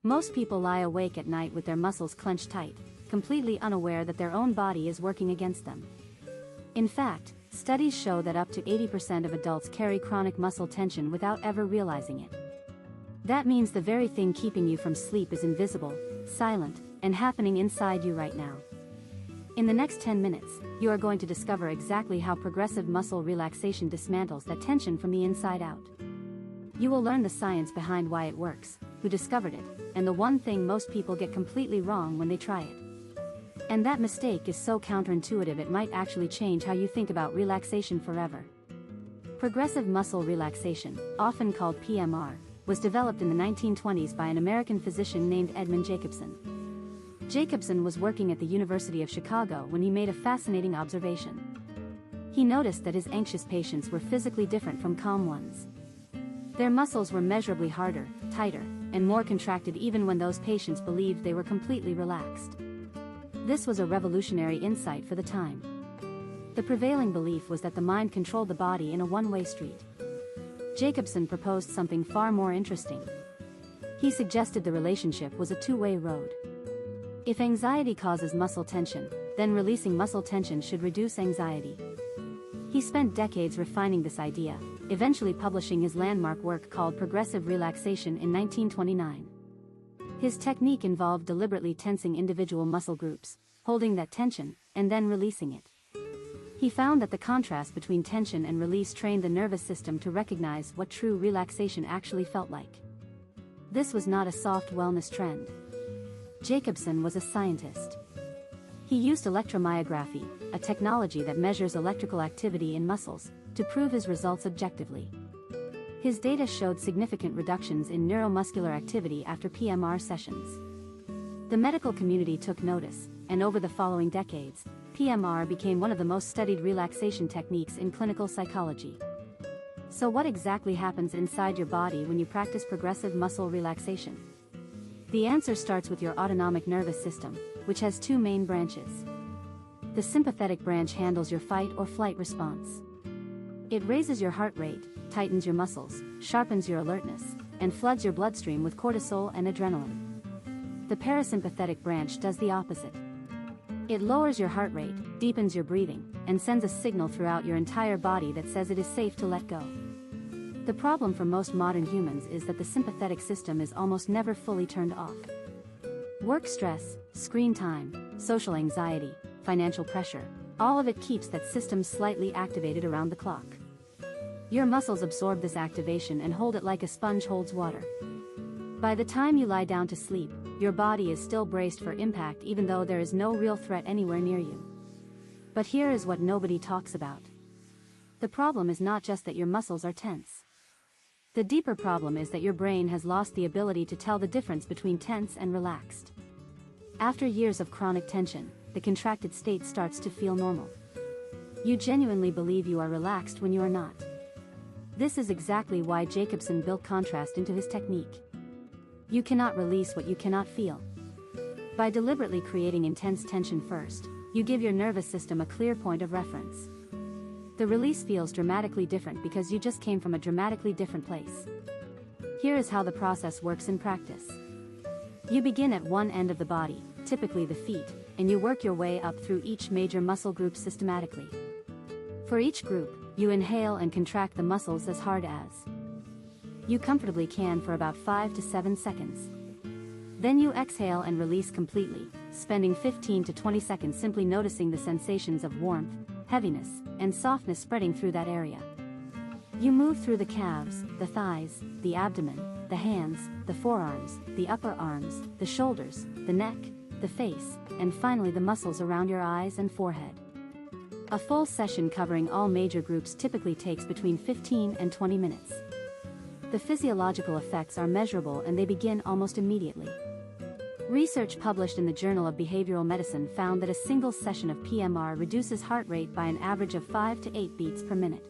Most people lie awake at night with their muscles clenched tight, completely unaware that their own body is working against them. In fact, studies show that up to 80% of adults carry chronic muscle tension without ever realizing it. That means the very thing keeping you from sleep is invisible, silent, and happening inside you right now. In the next 10 minutes, you are going to discover exactly how progressive muscle relaxation dismantles that tension from the inside out. You will learn the science behind why it works, who discovered it, and the one thing most people get completely wrong when they try it. And that mistake is so counterintuitive it might actually change how you think about relaxation forever. Progressive muscle relaxation, often called PMR, was developed in the 1920s by an American physician named Edmund Jacobson. Jacobson was working at the University of Chicago when he made a fascinating observation. He noticed that his anxious patients were physically different from calm ones. Their muscles were measurably harder, tighter, and more contracted even when those patients believed they were completely relaxed. This was a revolutionary insight for the time. The prevailing belief was that the mind controlled the body in a one-way street. Jacobson proposed something far more interesting. He suggested the relationship was a two-way road. If anxiety causes muscle tension, then releasing muscle tension should reduce anxiety. He spent decades refining this idea, eventually publishing his landmark work called Progressive Relaxation in 1929. His technique involved deliberately tensing individual muscle groups, holding that tension, and then releasing it. He found that the contrast between tension and release trained the nervous system to recognize what true relaxation actually felt like. This was not a soft wellness trend. Jacobson was a scientist. He used electromyography, a technology that measures electrical activity in muscles, to prove his results objectively. His data showed significant reductions in neuromuscular activity after PMR sessions. The medical community took notice, and over the following decades, PMR became one of the most studied relaxation techniques in clinical psychology. So what exactly happens inside your body when you practice progressive muscle relaxation? The answer starts with your autonomic nervous system, which has two main branches. The sympathetic branch handles your fight or flight response. It raises your heart rate, tightens your muscles, sharpens your alertness, and floods your bloodstream with cortisol and adrenaline. The parasympathetic branch does the opposite. It lowers your heart rate, deepens your breathing, and sends a signal throughout your entire body that says it is safe to let go. The problem for most modern humans is that the sympathetic system is almost never fully turned off. Work stress, screen time, social anxiety, financial pressure, all of it keeps that system slightly activated around the clock. Your muscles absorb this activation and hold it like a sponge holds water. By the time you lie down to sleep, your body is still braced for impact even though there is no real threat anywhere near you. But here is what nobody talks about. The problem is not just that your muscles are tense. The deeper problem is that your brain has lost the ability to tell the difference between tense and relaxed. After years of chronic tension, the contracted state starts to feel normal. You genuinely believe you are relaxed when you are not. This is exactly why Jacobson built contrast into his technique. You cannot release what you cannot feel. By deliberately creating intense tension first, you give your nervous system a clear point of reference. The release feels dramatically different because you just came from a dramatically different place. Here is how the process works in practice. You begin at one end of the body, typically the feet, and you work your way up through each major muscle group systematically. For each group, you inhale and contract the muscles as hard as you comfortably can for about 5 to 7 seconds. Then you exhale and release completely, spending 15 to 20 seconds simply noticing the sensations of warmth, heaviness, and softness spreading through that area. You move through the calves, the thighs, the abdomen, the hands, the forearms, the upper arms, the shoulders, the neck, the face, and finally the muscles around your eyes and forehead. A full session covering all major groups typically takes between 15 and 20 minutes. The physiological effects are measurable and they begin almost immediately. Research published in the Journal of Behavioral Medicine found that a single session of PMR reduces heart rate by an average of 5 to 8 beats per minute.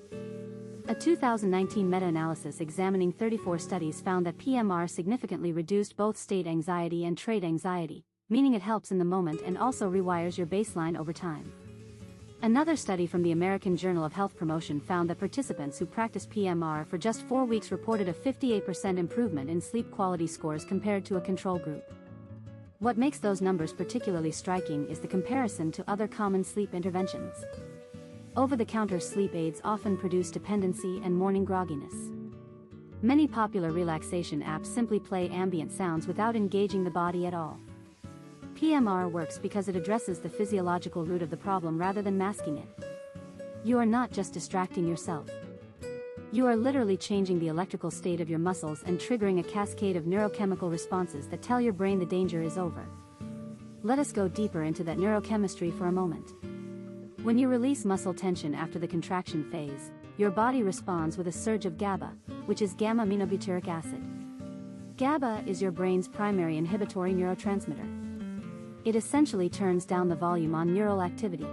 A 2019 meta-analysis examining 34 studies found that PMR significantly reduced both state anxiety and trait anxiety, meaning it helps in the moment and also rewires your baseline over time. Another study from the American Journal of Health Promotion found that participants who practiced PMR for just 4 weeks reported a 58% improvement in sleep quality scores compared to a control group. What makes those numbers particularly striking is the comparison to other common sleep interventions. Over-the-counter sleep aids often produce dependency and morning grogginess. Many popular relaxation apps simply play ambient sounds without engaging the body at all. PMR works because it addresses the physiological root of the problem rather than masking it. You are not just distracting yourself. You are literally changing the electrical state of your muscles and triggering a cascade of neurochemical responses that tell your brain the danger is over. Let us go deeper into that neurochemistry for a moment. When you release muscle tension after the contraction phase, your body responds with a surge of GABA, which is gamma-aminobutyric acid. GABA is your brain's primary inhibitory neurotransmitter. It essentially turns down the volume on neural activity.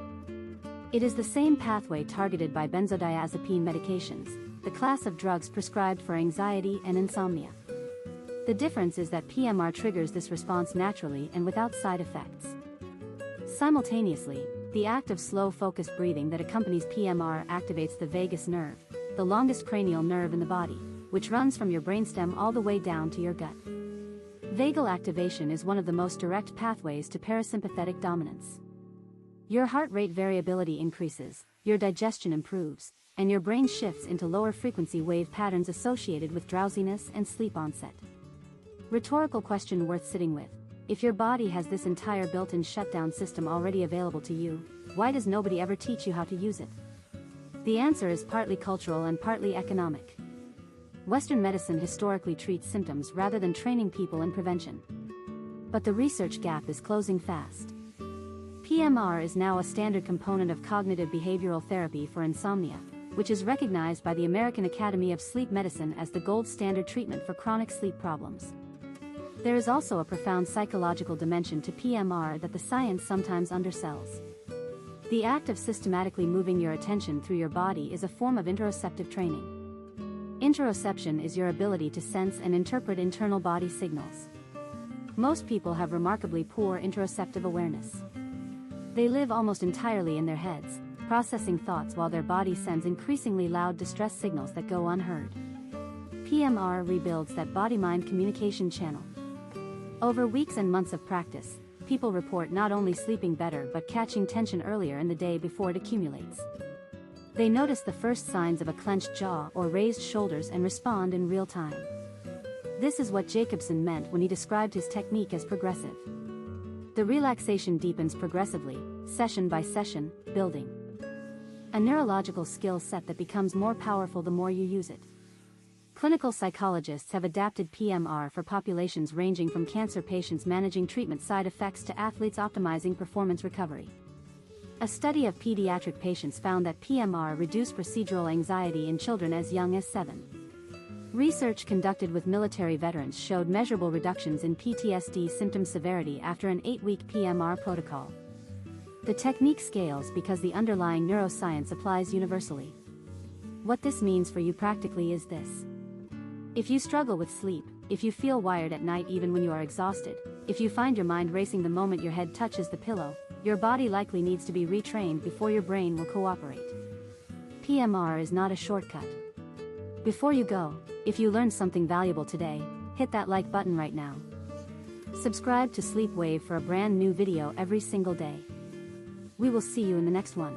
It is the same pathway targeted by benzodiazepine medications, the class of drugs prescribed for anxiety and insomnia. The difference is that PMR triggers this response naturally and without side effects. Simultaneously, the act of slow focused breathing that accompanies PMR activates the vagus nerve, the longest cranial nerve in the body, which runs from your brainstem all the way down to your gut. Vagal activation is one of the most direct pathways to parasympathetic dominance. Your heart rate variability increases, your digestion improves, and your brain shifts into lower frequency wave patterns associated with drowsiness and sleep onset. Rhetorical question worth sitting with: if your body has this entire built-in shutdown system already available to you, why does nobody ever teach you how to use it? The answer is partly cultural and partly economic. Western medicine historically treats symptoms rather than training people in prevention. But the research gap is closing fast. PMR is now a standard component of cognitive behavioral therapy for insomnia, which is recognized by the American Academy of Sleep Medicine as the gold standard treatment for chronic sleep problems. There is also a profound psychological dimension to PMR that the science sometimes undersells. The act of systematically moving your attention through your body is a form of interoceptive training. Interoception is your ability to sense and interpret internal body signals. Most people have remarkably poor interoceptive awareness. They live almost entirely in their heads, processing thoughts while their body sends increasingly loud distress signals that go unheard. PMR rebuilds that body-mind communication channel. Over weeks and months of practice, people report not only sleeping better but catching tension earlier in the day before it accumulates. They notice the first signs of a clenched jaw or raised shoulders and respond in real time. This is what Jacobson meant when he described his technique as progressive. The relaxation deepens progressively, session by session, building a neurological skill set that becomes more powerful the more you use it. Clinical psychologists have adapted PMR for populations ranging from cancer patients managing treatment side effects to athletes optimizing performance recovery. A study of pediatric patients found that PMR reduced procedural anxiety in children as young as 7. Research conducted with military veterans showed measurable reductions in PTSD symptom severity after an 8-week PMR protocol. The technique scales because the underlying neuroscience applies universally. What this means for you practically is this. If you struggle with sleep, if you feel wired at night even when you are exhausted, if you find your mind racing the moment your head touches the pillow, your body likely needs to be retrained before your brain will cooperate. PMR is not a shortcut. Before you go, if you learned something valuable today, hit that like button right now. Subscribe to Sleep Wave for a brand new video every single day. We will see you in the next one.